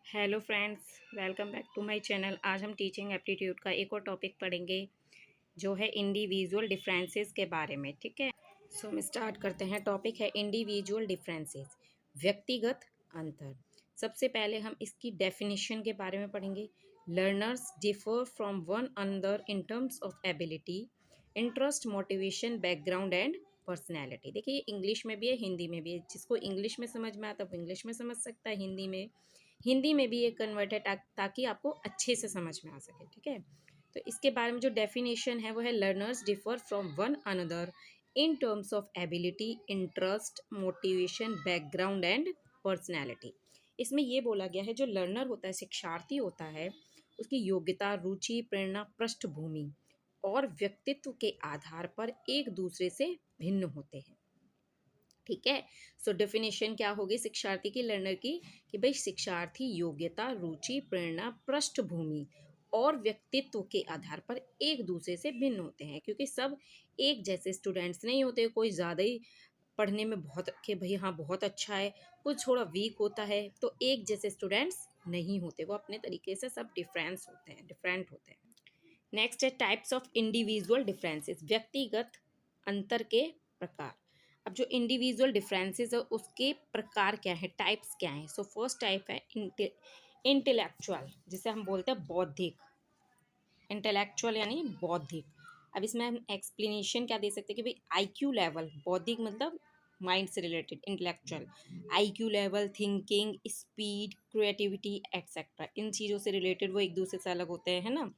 Hello friends, welcome back to my channel. आज हम teaching aptitude का एक और टॉपिक पढ़ेंगे जो है इंडिविजुअल डिफरेंसेस के बारे में। ठीक है, सो हम स्टार्ट करते हैं। टॉपिक है इंडिविजुअल डिफरेंसेस, व्यक्तिगत अंतर। सबसे पहले हम इसकी डेफिनेशन के बारे में पढ़ेंगे। Learners differ from one another in terms of ability, interest, motivation, background and personality. देखिए, इंग्लिश में भी है, हिंदी में भी है। जिसको इंग्लिश में समझ में आता है वो इंग्लिश में समझ सकता है, हिंदी में भी ये कन्वर्ट है ताकि आपको अच्छे से समझ में आ सके। ठीक है, तो इसके बारे में जो डेफिनेशन है वो है learners differ from one another in terms of ability, interest, motivation, background and personality. इसमें ये बोला गया है जो लर्नर होता है, शिक्षार्थी होता है, उसकी योग्यता, रुचि, प्रेरणा, पृष्ठभूमि और व्यक्तित्व के आधार पर एक दूसरे से भिन्न होते हैं। ठीक है, सो डेफिनेशन क्या होगी शिक्षार्थी की, लर्नर की, कि भाई शिक्षार्थी योग्यता, रुचि, प्रेरणा, पृष्ठभूमि और व्यक्तित्व के आधार पर एक दूसरे से भिन्न होते हैं। क्योंकि सब एक जैसे स्टूडेंट्स नहीं होते। कोई ज़्यादा ही पढ़ने में बहुत कि भाई हाँ बहुत अच्छा है, कुछ थोड़ा वीक होता है, तो एक जैसे स्टूडेंट्स नहीं होते। वो अपने तरीके से सब डिफरेंट होते हैं। नेक्स्ट है टाइप्स ऑफ इंडिविजुअल डिफरेंसेस, व्यक्तिगत अंतर के प्रकार। अब जो इंडिविजुअल डिफरेंसेस है उसके प्रकार क्या है, टाइप्स क्या है। सो फर्स्ट टाइप है इंटेलेक्चुअल, जिसे हम बोलते हैं बौद्धिक। इंटेलेक्चुअल यानी बौद्धिक। अब इसमें हम एक्सप्लेनेशन क्या दे सकते हैं कि भाई आईक्यू लेवल, बौद्धिक मतलब माइंड से related, intellectual IQ level, thinking speed, creativity etcetera, इन चीज़ों से रिलेटेड वो एक दूसरे से अलग होते हैं, है ना।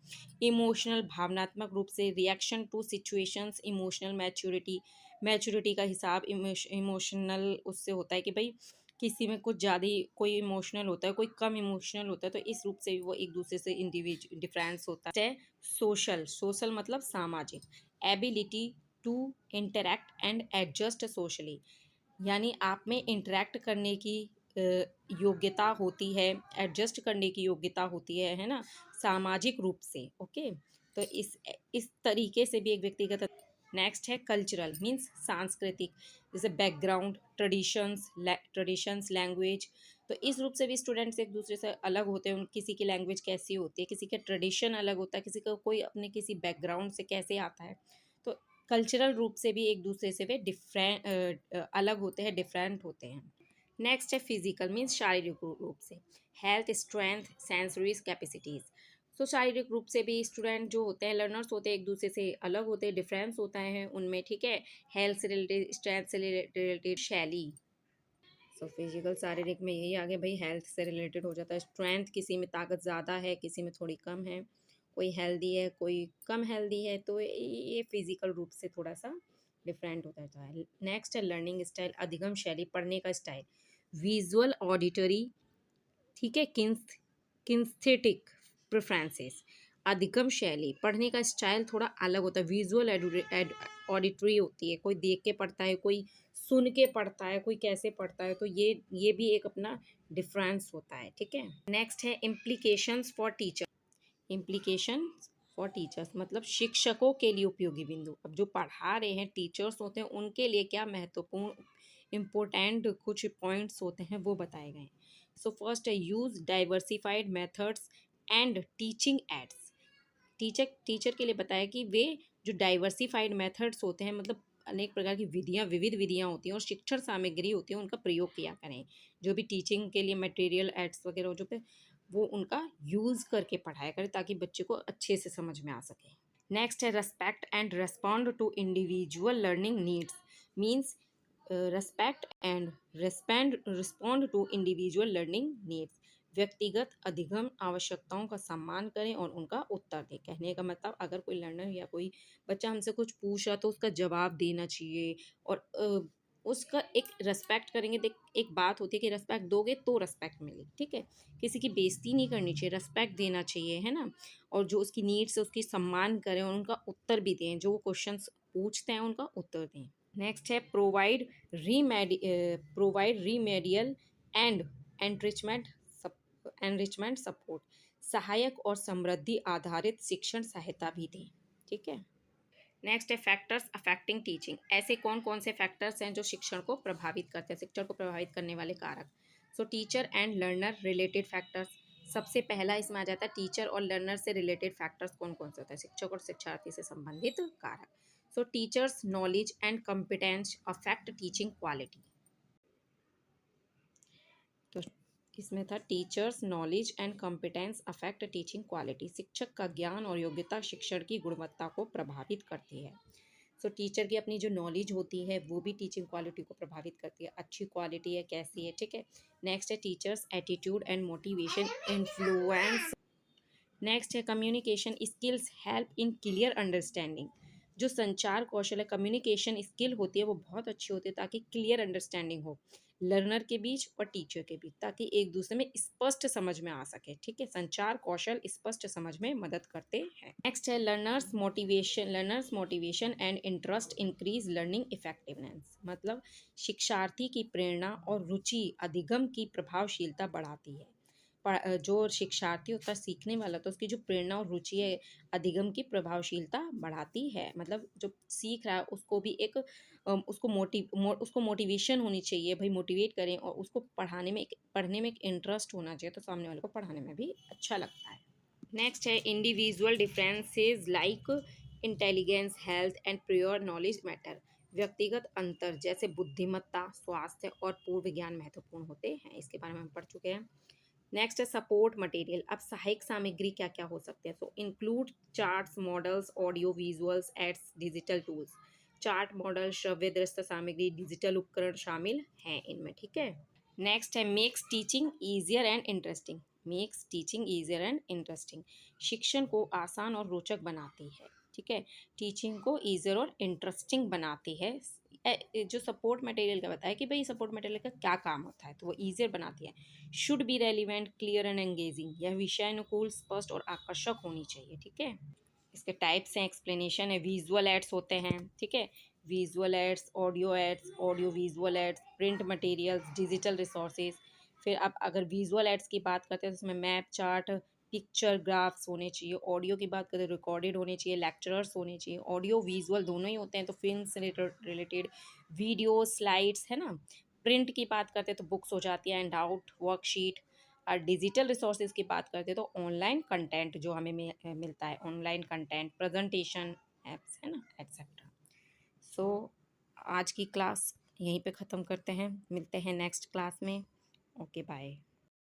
इमोशनल, भावनात्मक रूप से, reaction to situations, emotional maturity का हिसाब इमोशनल उससे होता है कि भाई किसी में कुछ ज़्यादा ही कोई इमोशनल होता है, कोई कम इमोशनल होता है, तो इस रूप से भी वो एक दूसरे से इंडिविजुअल डिफरेंस होता है। सोशल मतलब सामाजिक, ability to interact and adjust socially, यानी आप में इंटरैक्ट करने की योग्यता होती है, एडजस्ट करने की योग्यता होती है ना, सामाजिक रूप से। ओके, तो इस तरीके से भी एक व्यक्तिगत। नेक्स्ट है कल्चरल, मीन्स सांस्कृतिक, जैसे बैकग्राउंड, ट्रेडिशंस, लैंग्वेज। तो इस रूप से भी स्टूडेंट्स एक दूसरे से अलग होते हैं। किसी की लैंग्वेज कैसी होती है, किसी का ट्रेडिशन अलग होता है, किसी का कोई अपने किसी बैकग्राउंड से कैसे आता है। तो कल्चरल रूप से भी एक दूसरे से वे अलग होते हैं, डिफरेंट होते हैं। नेक्स्ट है फिजिकल, मीन्स शारीरिक रूप से, हेल्थ, स्ट्रेंथ, सेंसरीज, कैपेसिटीज़। तो शारीरिक रूप से भी स्टूडेंट जो होते हैं, लर्नर्स होते हैं, एक दूसरे से अलग होते हैं, डिफरेंस होता है उनमें। ठीक है, हेल्थ से रिलेटेड, स्ट्रेंथ से रिलेटेड, शैली। सो फिजिकल शारीरिक में यही आगे भाई हेल्थ से रिलेटेड हो जाता है। स्ट्रेंथ, किसी में ताकत ज़्यादा है, किसी में थोड़ी कम है, कोई हेल्दी है, कोई कम हेल्दी है, तो ये फिजिकल रूप से थोड़ा सा डिफरेंट होता है। नेक्स्ट है लर्निंग स्टाइल, अधिगम शैली, पढ़ने का स्टाइल, विजुअल, ऑडिटरी, ठीक है, किन्स्थेटिक प्रेफरेंसेस। अधिगम शैली, पढ़ने का स्टाइल थोड़ा अलग होता है। विजुअल ऑडिटरी होती है, कोई देख के पढ़ता है, कोई सुन के पढ़ता है, कोई कैसे पढ़ता है, तो ये भी एक अपना डिफरेंस होता है। ठीक है, नेक्स्ट है implications for teacher. Implication for teachers मतलब शिक्षकों के लिए उपयोगी बिंदु। अब जो पढ़ा रहे हैं टीचर्स होते हैं, उनके लिए क्या महत्वपूर्ण इम्पोर्टेंट कुछ पॉइंट्स होते हैं वो बताए गए हैं। सो फर्स्ट है use diversified methods and teaching ads. Teacher के लिए बताया कि वे जो डाइवर्सिफाइड मेथड्स होते हैं, मतलब अनेक प्रकार की विविध विधियाँ होती हैं और शिक्षण सामग्री होती है, उनका प्रयोग किया करें। जो भी टीचिंग के लिए मटेरियल एड्स वगैरह जो पे वो उनका यूज़ करके पढ़ाया करें ताकि बच्चे को अच्छे से समझ में आ सके। नेक्स्ट है respect and respond to individual learning needs, means respect and respond to individual learning needs, व्यक्तिगत अधिगम आवश्यकताओं का सम्मान करें और उनका उत्तर दें। कहने का मतलब अगर कोई लर्नर या कोई बच्चा हमसे कुछ पूछ रहा तो उसका जवाब देना चाहिए और उसका एक रेस्पेक्ट करेंगे। देख, एक बात होती है कि रेस्पेक्ट दोगे तो रेस्पेक्ट मिलेगी। ठीक है, किसी की बेइज्जती नहीं करनी चाहिए, रेस्पेक्ट देना चाहिए, है ना। और जो उसकी नीड्स है उसकी सम्मान करें और उनका उत्तर भी दें, जो वो क्वेश्चंस पूछते हैं उनका उत्तर दें। नेक्स्ट है provide remedial and enrichment enrichment support, सहायक और समृद्धि आधारित शिक्षण सहायता भी दें। ठीक है, नेक्स्ट है फैक्टर्स अफेक्टिंग टीचिंग। ऐसे कौन कौन से फैक्टर्स हैं जो शिक्षण को प्रभावित करते हैं, शिक्षण को प्रभावित करने वाले कारक। सो teacher and learner related factors, सबसे पहला इसमें आ जाता है टीचर और लर्नर से रिलेटेड फैक्टर्स कौन कौन से होता है, शिक्षक और शिक्षार्थी से संबंधित कारक। सो teachers knowledge and competence affect teaching quality. तो इसमें था teachers knowledge and competence affect teaching quality. शिक्षक का ज्ञान और योग्यता शिक्षण की गुणवत्ता को प्रभावित करती है। सो टीचर की अपनी जो नॉलेज होती है वो भी टीचिंग क्वालिटी को प्रभावित करती है, अच्छी क्वालिटी है कैसी है, ठीक है। नेक्स्ट है teachers attitude and motivation influence. Next है communication skills help in clear understanding. जो संचार कौशल है, कम्युनिकेशन स्किल होती है वो बहुत अच्छी होती है ताकि क्लियर अंडरस्टैंडिंग हो लर्नर के बीच और टीचर के बीच, ताकि एक दूसरे में स्पष्ट समझ में आ सके, ठीक है। संचार कौशल स्पष्ट समझ में मदद करते हैं। नेक्स्ट है learners motivation and interest increase learning effectiveness. मतलब शिक्षार्थी की प्रेरणा और रुचि अधिगम की प्रभावशीलता बढ़ाती है। जो शिक्षार्थी होता है सीखने वाला, तो उसकी जो प्रेरणा और रुचि है अधिगम की प्रभावशीलता बढ़ाती है। मतलब जो सीख रहा है उसको भी एक उसको मोटिवेशन होनी चाहिए, भाई मोटिवेट करें, और उसको पढ़ने में एक इंटरेस्ट होना चाहिए, तो सामने वाले को पढ़ाने में भी अच्छा लगता है। नेक्स्ट है individual differences like intelligence health and prior knowledge matter. व्यक्तिगत अंतर जैसे बुद्धिमत्ता स्वास्थ्य और पूर्व ज्ञान महत्वपूर्ण होते हैं, इसके बारे में हम पढ़ चुके हैं। नेक्स्ट है सपोर्ट मटेरियल। अब सहायक सामग्री क्या क्या हो सकते हैं, so include charts models audio visuals aids digital tools. Chart model श्रव्य दृश्य सामग्री डिजिटल उपकरण शामिल हैं इनमें, ठीक है। नेक्स्ट है makes teaching easier and interesting. Makes teaching easier and interesting शिक्षण को आसान और रोचक बनाती है, ठीक है। टीचिंग को ईजियर और इंटरेस्टिंग बनाती है। जो सपोर्ट मटेरियल का बताया कि भाई सपोर्ट मटेरियल का क्या काम होता है, तो वो ईजियर बनाती है। Should be relevant clear and engaging. यह विषय अनुकूल स्पष्ट और आकर्षक होनी चाहिए, ठीक है। इसके टाइप्स हैं, एक्सप्लेनेशन है। विजुअल एड्स होते हैं, ठीक है। Visual aids, audio visual aids, print materials, digital resources. फिर आप अगर विजुअल एड्स की बात करते हैं तो उसमें मैप चार्ट पिक्चर ग्राफ्स होने चाहिए। ऑडियो की बात करें रिकॉर्डेड होने चाहिए, लेक्चरर्स होने चाहिए। ऑडियो विजुअल दोनों ही होते हैं, तो फिल्म से रिलेटेड वीडियो स्लाइड्स है ना। प्रिंट की बात करते हैं तो बुक्स हो जाती है, एंड आउट वर्कशीट। और डिजिटल रिसोर्सेज की बात करते हैं तो ऑनलाइन कंटेंट जो हमें मिलता है, ऑनलाइन कंटेंट प्रेजेंटेशन एप्स है ना, एक्सेट्रा। सो आज की क्लास यहीं पे ख़त्म करते हैं, मिलते हैं नेक्स्ट क्लास में। Okay bye.